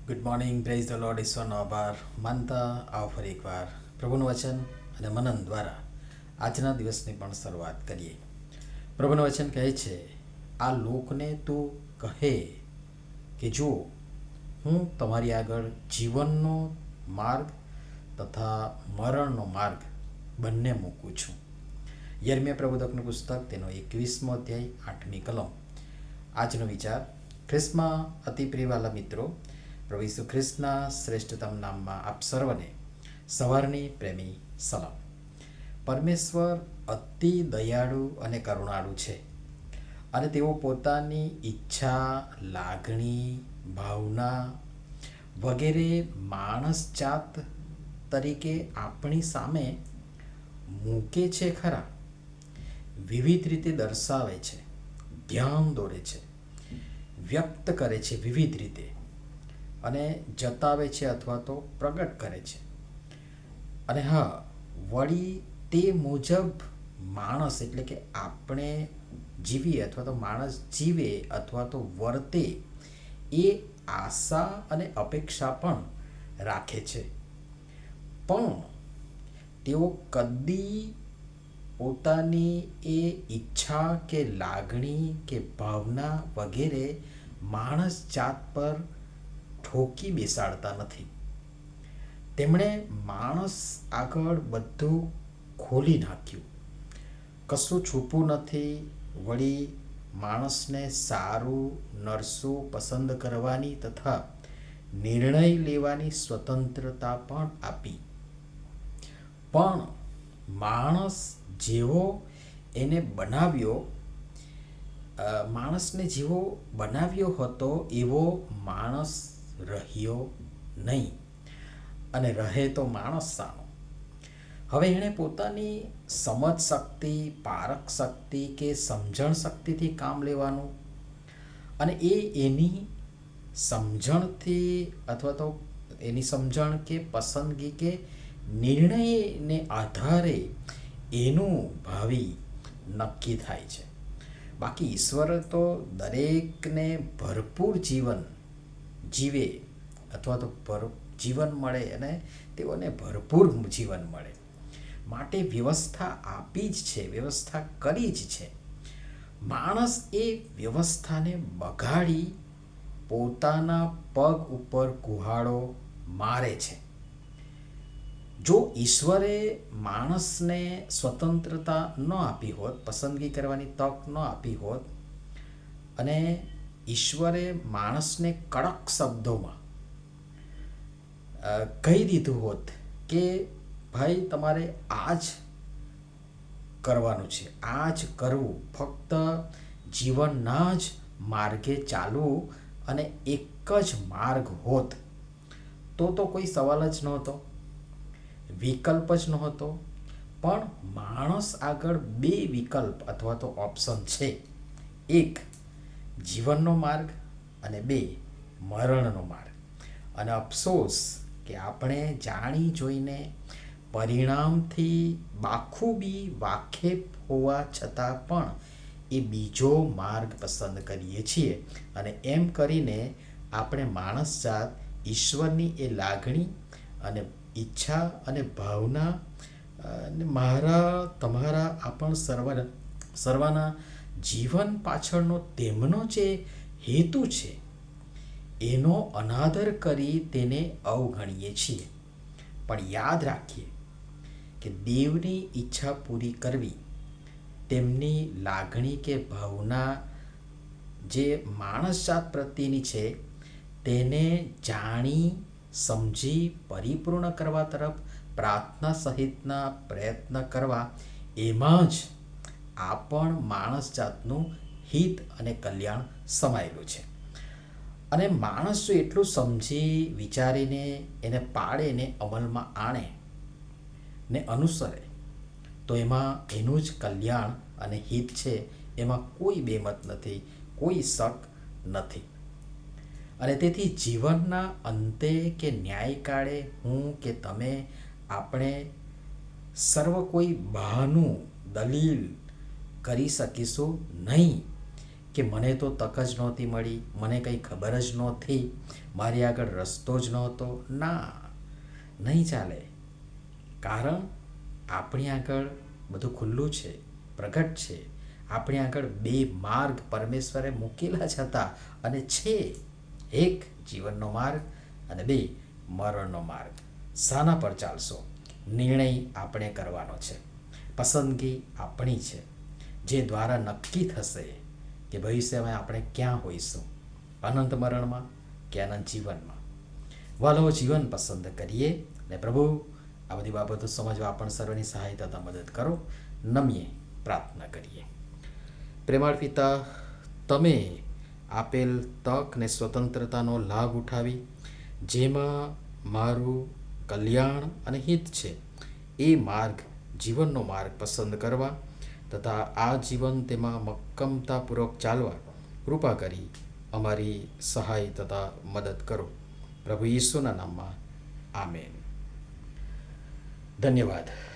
Good morning, praise the Lord. ઈશ્વરનો આભાર માનતા આવો ફરી એકવાર પ્રભુનું વચન અને મનન દ્વારા આજના દિવસની પણ શરૂઆત કરીએ. પ્રભુનું વચન કહે છે, આ લોકને તું કહે કે જુઓ, હું તમારી આગળ જીવનનો માર્ગ તથા મરણનો માર્ગ બંને મૂકું છું. યર્મિયા પ્રબોધકનું પુસ્તક તેનો 21મો અધ્યાય 8મી કલમ. આજનો વિચાર. ખ્રિસ્તમાં અતિ પ્રિયવાલા મિત્રો, પ્રભુ ઈસુ ખ્રિસ્તના શ્રેષ્ઠતમ નામમાં આપ સર્વને સવારની પ્રેમી સલામ. પરમેશ્વર અતિ દયાળુ અને કરુણાળુ છે અને તેઓ પોતાની ઈચ્છા, લાગણી, ભાવના વગેરે માણસ જાત તરીકે આપણી સામે મૂકે છે ખરા, વિવિધ રીતે દર્શાવે છે, ધ્યાન દોરે છે, વ્યક્ત કરે છે વિવિધ રીતે અને જતાવે છે અથવા તો પ્રગટ કરે છે. અને હા, વળી તે મુજબ માણસ એટલે કે આપણે જીવીએ અથવા તો માણસ જીવે અથવા તો વર્તે એ આશા અને અપેક્ષા પણ રાખે છે. પણ તેઓ કદી પોતાની એ ઈચ્છા કે લાગણી કે ભાવના વગેરે માણસ જાત પર ઠોકી બેસાડતા નથી. તેમણે માણસ આગળ બધું ખોલી નાખ્યું, કશું છૂપું નથી. વળી માણસને સારું નરસું પસંદ કરવાની તથા નિર્ણય લેવાની સ્વતંત્રતા પણ આપી. પણ માણસ જેવો એને બનાવ્યો માણસને જેવો બનાવ્યો હતો એવો માણસ રહ્યો નહીં, અને રહે તો માણસ સાનો. હવે એણે પોતાની સમજ શક્તિ, પારખ શક્તિ કે સમજણ શક્તિથી કામ લેવાનું અને એની સમજણથી અથવા તો એની સમજણ કે પસંદગી કે નિર્ણયને આધારે એનું ભાવિ નક્કી થાય છે. બાકી ઈશ્વર તો દરેકને ભરપૂર જીવન જીવે અથવા તો જીવન મળે અને તેઓને ભરપૂર જીવન મળે માટે વ્યવસ્થા આપી જ છે, વ્યવસ્થા કરી જ છે. માણસ એ વ્યવસ્થાને બગાડી પોતાના પગ ઉપર કુહાડો મારે છે. જો ઈશ્વરે માણસને સ્વતંત્રતા ન આપી હોત, પસંદગી કરવાની તક ન આપી હોત અને ઈશ્વરે માણસને કડક શબ્દોમાં કહી દીધું હોત કે ભાઈ તમારે આ જ કરવાનું છે, આ જ કરવું, ફક્ત જીવનના જ માર્ગે ચાલવું અને એક જ માર્ગ હોત તો કોઈ સવાલ જ નહોતો, વિકલ્પ જ નહોતો. પણ માણસ આગળ બે વિકલ્પ અથવા તો ઓપ્શન છે. એક જીવનનો માર્ગ અને બે મરણનો માર્ગ. અને અફસોસ કે આપણે જાણી જોઈને પરિણામથી બાખૂબી વાકેફ હોવા છતાં પણ એ બીજો માર્ગ પસંદ કરીએ છીએ. અને એમ કરીને આપણે માણસ જાત ઈશ્વરની એ લાગણી અને ઈચ્છા અને ભાવના અને મારા તમારા આપણ સર્વના જીવન પાછળનો તેમનો જે હેતુ છે એનો અનાદર કરી તેને અવગણીએ છીએ. પણ યાદ રાખીએ કે દેવની ઈચ્છા પૂરી કરવી, તેમની લાગણી કે ભાવના જે માણસ જાત પ્રત્યેની છે તેને જાણી સમજી પરિપૂર્ણ કરવા તરફ પ્રાર્થના સહિતના પ્રયત્ન કરવા, એમાં જ આપણ માણસ જાતનું હિત અને કલ્યાણ સમાયેલું છે. અને માણસ જો એટલું સમજી વિચારીને એને પાડે ને અમલમાં આણે ને અનુસરે તો એમાં એનું જ કલ્યાણ અને હિત છે, એમાં કોઈ બેમત નથી, કોઈ શક નથી. અને તેથી જીવનના અંતે કે ન્યાયકાળે હું કે તમે આપણે સર્વ કોઈ બહાનું દલીલ કરી શકીશું નહીં કે મને તો તક જ નહોતી મળી, મને કંઈ ખબર જ નહોતી, મારી આગળ રસ્તો જ નહોતો. ના, નહીં ચાલે. કારણ આપણી આગળ બધું ખુલ્લું છે, પ્રગટ છે. આપણી આગળ બે માર્ગ પરમેશ્વરે મૂકેલા જ હતા અને છે. એક જીવનનો માર્ગ અને બે મરણનો માર્ગ. શાના પર ચાલશો? નિર્ણય આપણે કરવાનો છે. પસંદગી આપણી છે, જે દ્વારા નક્કી થશે કે ભવિષ્યમાં આપણે ક્યાં હોઈશું, અનંત મરણમાં કે અનંત જીવનમાં. વાલો, જીવન પસંદ કરીએ અને પ્રભુ આ બધી બાબતો સમજવા આપણ સર્વની સહાયતા તથા મદદ કરો. નમીએ પ્રાર્થના કરીએ. પ્રેમાળ પિતા, તમે આપેલ તક ને સ્વતંત્રતાનો લાભ ઉઠાવી જેમાં મારું કલ્યાણ અને હિત છે, એ માર્ગ, જીવનનો માર્ગ પસંદ કરવા તથા આ જીવન તેમાં મક્કમતાપૂર્વક ચાલવા કૃપા કરી અમારી સહાય તથા મદદ કરો. પ્રભુ ઈસુના નામમાં આમેન. ધન્યવાદ.